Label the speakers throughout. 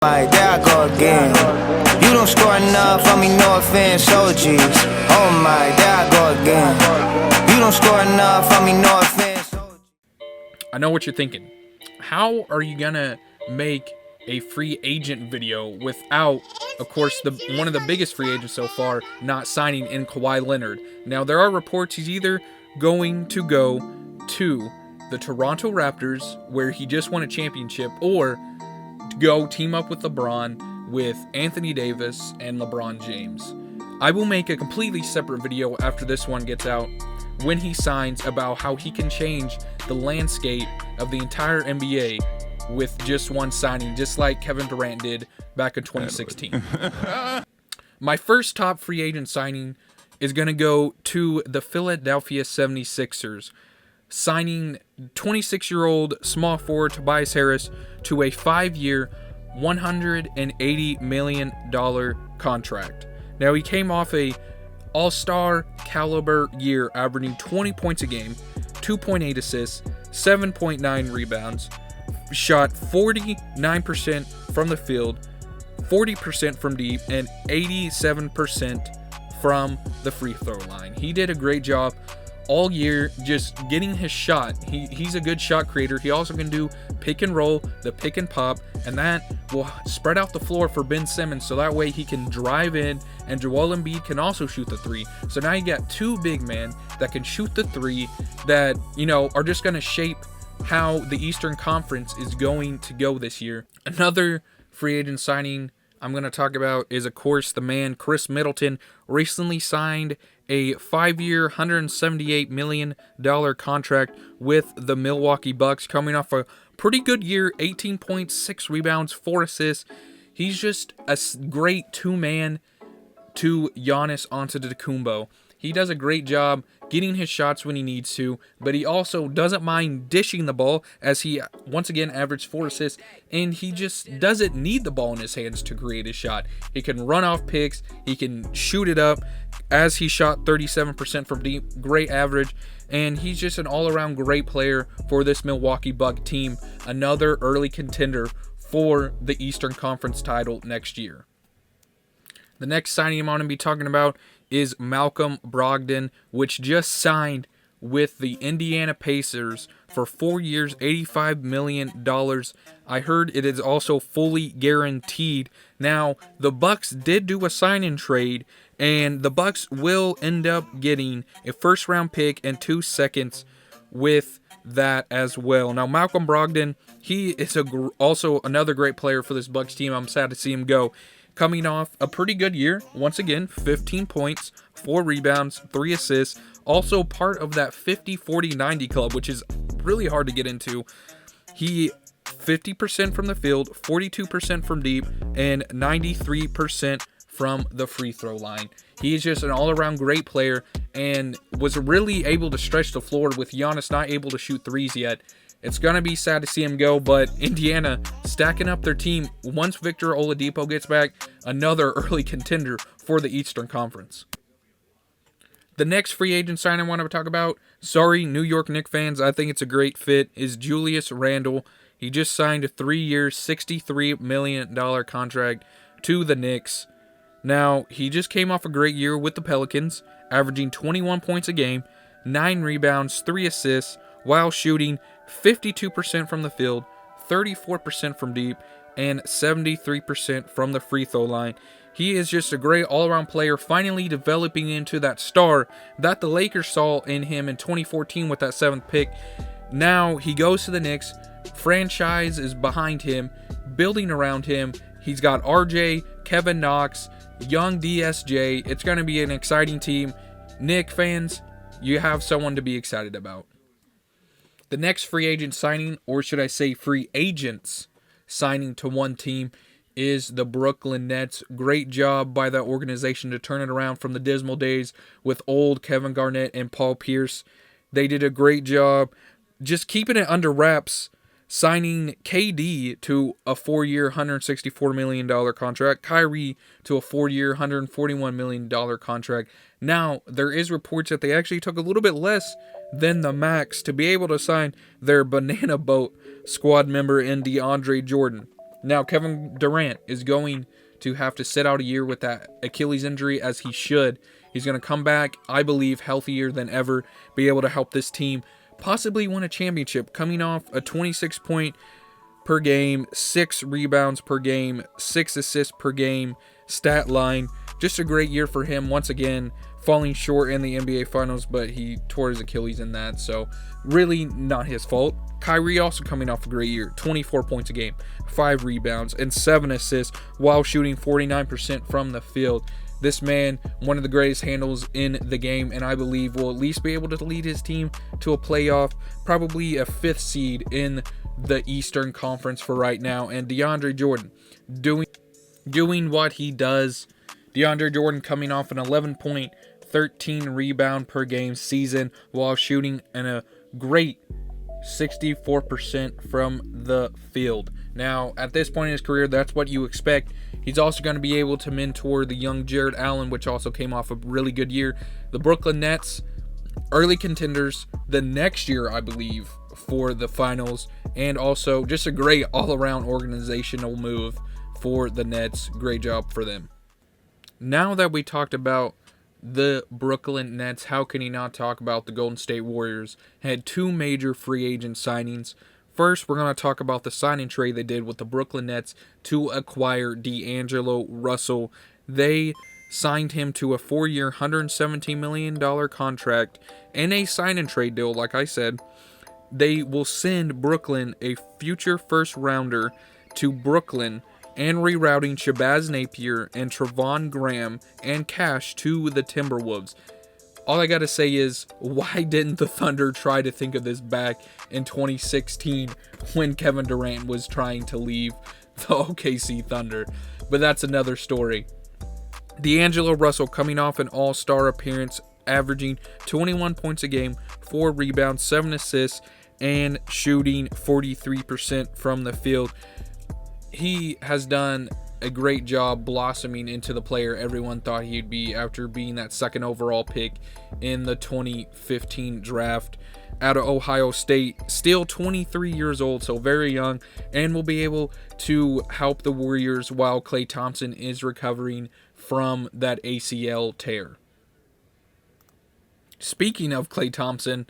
Speaker 1: My, there I go again. You don't score enough, I mean no offense, oh geez. Oh my, there I go again. You don't score enough, I mean no offense, oh geez.
Speaker 2: I know what you're thinking. How are you gonna make a free agent video without, of course, one of the biggest free agents so far not signing in Kawhi Leonard? Now, there are reports he's either going to go to the Toronto Raptors, where he just won a championship, or to go team up with LeBron, with Anthony Davis and LeBron James. I will make a completely separate video after this one gets out when he signs about how he can change the landscape of the entire NBA with just one signing, just like Kevin Durant did back in 2016. My first top free agent signing is going to go to the Philadelphia 76ers, signing 26-year-old small forward Tobias Harris to a 5-year, $180 million contract. Now, he came off a all-star caliber year, averaging 20 points a game, 2.8 assists, 7.9 rebounds, shot 49% from the field, 40% from deep, and 87% from the free throw line. He did a great job all year just getting his shot. He's a good shot creator. He also can do pick and roll, the pick and pop, and that will spread out the floor for Ben Simmons, so that way he can drive in, and Joel Embiid can also shoot the three. So now you got two big men that can shoot the three that, are just going to shape how the Eastern Conference is going to go this year. Another free agent signing I'm going to talk about is, of course, the man Chris Middleton recently signed a 5-year, $178 million contract with the Milwaukee Bucks, coming off a pretty good year, 18.6 rebounds, 4 assists. He's just a great two-man to Giannis Antetokounmpo. He does a great job getting his shots when he needs to, but he also doesn't mind dishing the ball, as he once again averaged 4 assists, and he just doesn't need the ball in his hands to create his shot. He can run off picks, he can shoot it up, as he shot 37% from deep, great average, and he's just an all-around great player for this Milwaukee Buck team, another early contender for the Eastern Conference title next year. The next signing I'm going to be talking about is Malcolm Brogdon, which just signed with the Indiana Pacers for 4 years, $85 million. I heard it is also fully guaranteed. Now, the Bucks did do a sign-in trade, and the Bucks will end up getting a first-round pick and 2 seconds with that as well. Now, Malcolm Brogdon, he is also another great player for this Bucks team. I'm sad to see him go. Coming off a pretty good year, once again, 15 points, 4 rebounds, 3 assists, also part of that 50-40-90 club, which is really hard to get into. He 50% from the field, 42% from deep, and 93% from the free throw line. He is just an all-around great player and was really able to stretch the floor with Giannis not able to shoot threes yet. It's going to be sad to see him go, but Indiana stacking up their team once Victor Oladipo gets back, another early contender for the Eastern Conference. The next free agent sign I want to talk about, sorry New York Knicks fans, I think it's a great fit, is Julius Randle. He just signed a 3-year, $63 million contract to the Knicks. Now, he just came off a great year with the Pelicans, averaging 21 points a game, 9 rebounds, 3 assists, while shooting 52% from the field, 34% from deep, and 73% from the free throw line. He is just a great all-around player, finally developing into that star that the Lakers saw in him in 2014 with that 7th pick. Now he goes to the Knicks. Franchise is behind him, building around him. He's got RJ, Kevin Knox, young DSJ. It's going to be an exciting team. Knicks fans, you have someone to be excited about. The next free agent signing, or should I say free agents signing to one team, is the Brooklyn Nets. Great job by that organization to turn it around from the dismal days with old Kevin Garnett and Paul Pierce. They did a great job just keeping it under wraps, signing KD to a 4-year, $164 million contract, Kyrie to a 4-year, $141 million contract. Now, there is reports that they actually took a little bit less than the max to be able to sign their banana boat squad member in DeAndre Jordan. Now, Kevin Durant is going to have to sit out a year with that Achilles injury, as he should. He's going to come back, I believe, healthier than ever, be able to help this team possibly win a championship, coming off a 26-point per game, 6 rebounds per game, 6 assists per game stat line. Just a great year for him. Once again, falling short in the NBA Finals, but he tore his Achilles in that, so really not his fault. Kyrie also coming off a great year, 24 points a game, 5 rebounds, and 7 assists while shooting 49% from the field. This man, one of the greatest handles in the game, and I believe will at least be able to lead his team to a playoff, probably a 5th seed in the Eastern Conference for right now. And DeAndre Jordan doing what he does. DeAndre Jordan coming off an 11-point, 13 rebound per game season while shooting a great 64% from the field. Now, at this point in his career, that's what you expect. He's also going to be able to mentor the young Jared Allen, which also came off a really good year. The Brooklyn Nets, early contenders the next year, I believe, for the finals, and also just a great all-around organizational move for the Nets. Great job for them. Now that we talked about the Brooklyn Nets, how can you not talk about the Golden State Warriors? Had 2 major free agent signings. First, we're going to talk about the signing trade they did with the Brooklyn Nets to acquire D'Angelo Russell. They signed him to a 4-year, $117 million contract and a sign and trade deal. Like I said, they will send Brooklyn a future first rounder to Brooklyn and rerouting Shabazz Napier and Trevon Graham and cash to the Timberwolves. All I gotta say is, why didn't the Thunder try to think of this back in 2016 when Kevin Durant was trying to leave the OKC Thunder? But that's another story. D'Angelo Russell coming off an all-star appearance, averaging 21 points a game, 4 rebounds, 7 assists, and shooting 43% from the field. He has done a great job blossoming into the player everyone thought he'd be after being that 2nd overall pick in the 2015 draft out of Ohio State. Still 23 years old, so very young, and will be able to help the Warriors while Klay Thompson is recovering from that ACL tear. Speaking of Klay Thompson,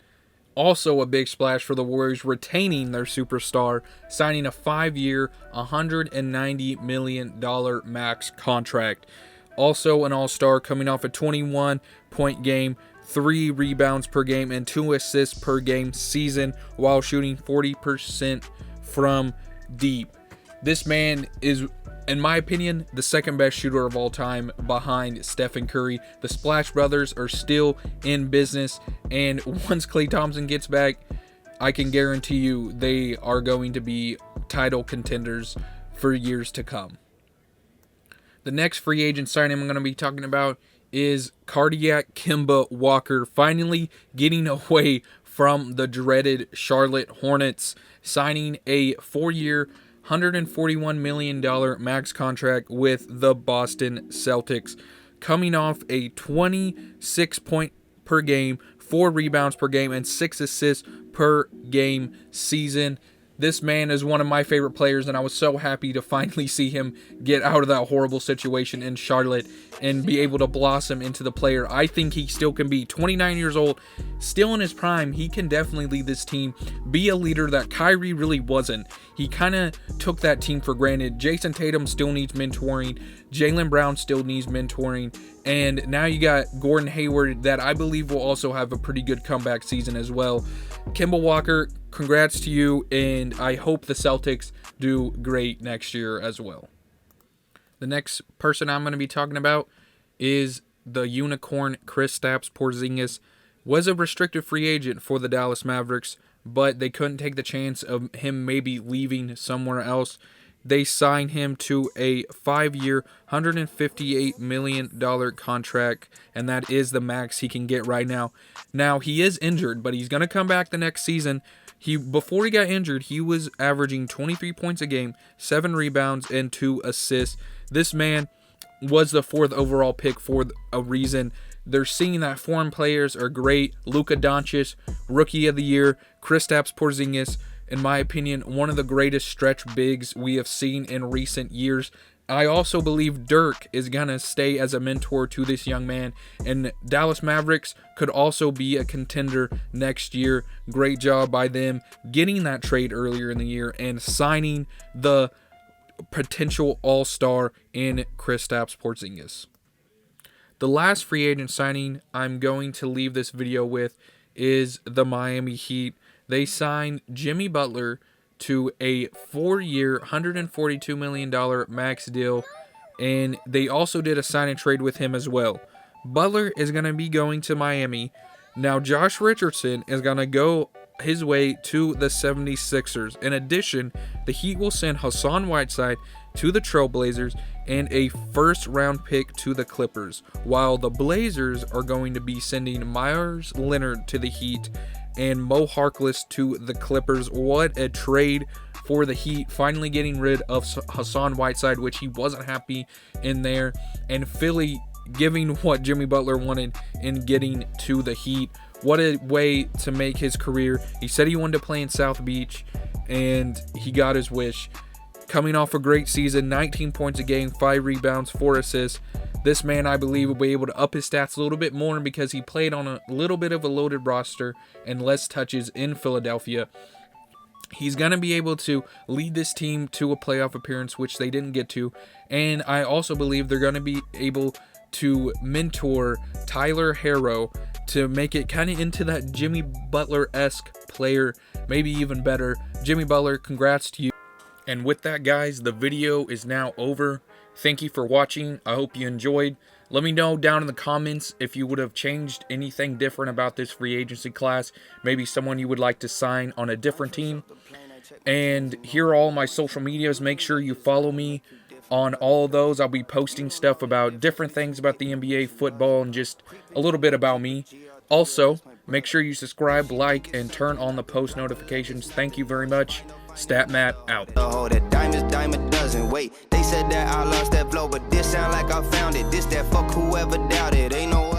Speaker 2: also a big splash for the Warriors, retaining their superstar, signing a 5-year, $190 million max contract. Also an all-star, coming off a 21-point game, 3 rebounds per game, and 2 assists per game season while shooting 40% from deep. This man is, in my opinion, the 2nd best shooter of all time behind Stephen Curry. The Splash Brothers are still in business, and once Klay Thompson gets back, I can guarantee you they are going to be title contenders for years to come. The next free agent signing I'm going to be talking about is Cardiac Kemba Walker, finally getting away from the dreaded Charlotte Hornets, signing a 4-year, $141 million max contract with the Boston Celtics, coming off a 26 point per game, 4 rebounds per game, and 6 assists per game season. This man is one of my favorite players, and I was so happy to finally see him get out of that horrible situation in Charlotte and be able to blossom into the player I think he still can be. 29 years old, still in his prime. He can definitely lead this team, be a leader that Kyrie really wasn't. He kind of took that team for granted. Jason Tatum still needs mentoring. Jaylen Brown still needs mentoring. And now you got Gordon Hayward that I believe will also have a pretty good comeback season as well. Kemba Walker, congrats to you, and I hope the Celtics do great next year as well. The next person I'm going to be talking about is the unicorn Kristaps Porzingis. Was a restricted free agent for the Dallas Mavericks, but they couldn't take the chance of him maybe leaving somewhere else. They signed him to a 5-year, $158 million contract, and that is the max he can get right now. Now, he is injured, but he's going to come back the next season. Before he got injured, he was averaging 23 points a game, 7 rebounds, and 2 assists. This man was the 4th overall pick for a reason. They're seeing that foreign players are great. Luka Doncic, Rookie of the Year, Kristaps Porzingis, in my opinion, one of the greatest stretch bigs we have seen in recent years. I also believe Dirk is going to stay as a mentor to this young man, and Dallas Mavericks could also be a contender next year. Great job by them getting that trade earlier in the year and signing the potential all-star in Kristaps Porzingis. The last free agent signing I'm going to leave this video with is the Miami Heat. They signed Jimmy Butler to a 4-year, $142 million max deal, and they also did a sign and trade with him as well. Butler is going to be going to Miami. Now Josh Richardson is going to go his way to the 76ers. In addition, the Heat will send Hassan Whiteside to the Trailblazers and a first-round pick to the Clippers, while the Blazers are going to be sending Myers Leonard to the Heat and Mo Harkless to the Clippers. What a trade for the Heat, finally getting rid of Hassan Whiteside, which he wasn't happy in there, and Philly giving what Jimmy Butler wanted in getting to the Heat. What a way to make his career. He said he wanted to play in South Beach, and he got his wish. Coming off a great season, 19 points a game, 5 rebounds, 4 assists. This man, I believe, will be able to up his stats a little bit more because he played on a little bit of a loaded roster and less touches in Philadelphia. He's going to be able to lead this team to a playoff appearance, which they didn't get to. And I also believe they're going to be able to mentor Tyler Herro to make it kind of into that Jimmy Butler-esque player, maybe even better. Jimmy Butler, congrats to you. And with that, guys, the video is now over. Thank you for watching. I hope you enjoyed. Let me know down in the comments if you would have changed anything different about this free agency class. Maybe someone you would like to sign on a different team. And here are all my social medias. Make sure you follow me on all of those. I'll be posting stuff about different things about the NBA, football, and just a little bit about me. Also, make sure you subscribe, like, and turn on the post notifications. Thank you very much. StatMat out.
Speaker 1: Oh, that diamond doesn't wait. They said that I lost that flow, but this sound like I found it. This that fuck whoever doubted. Ain't no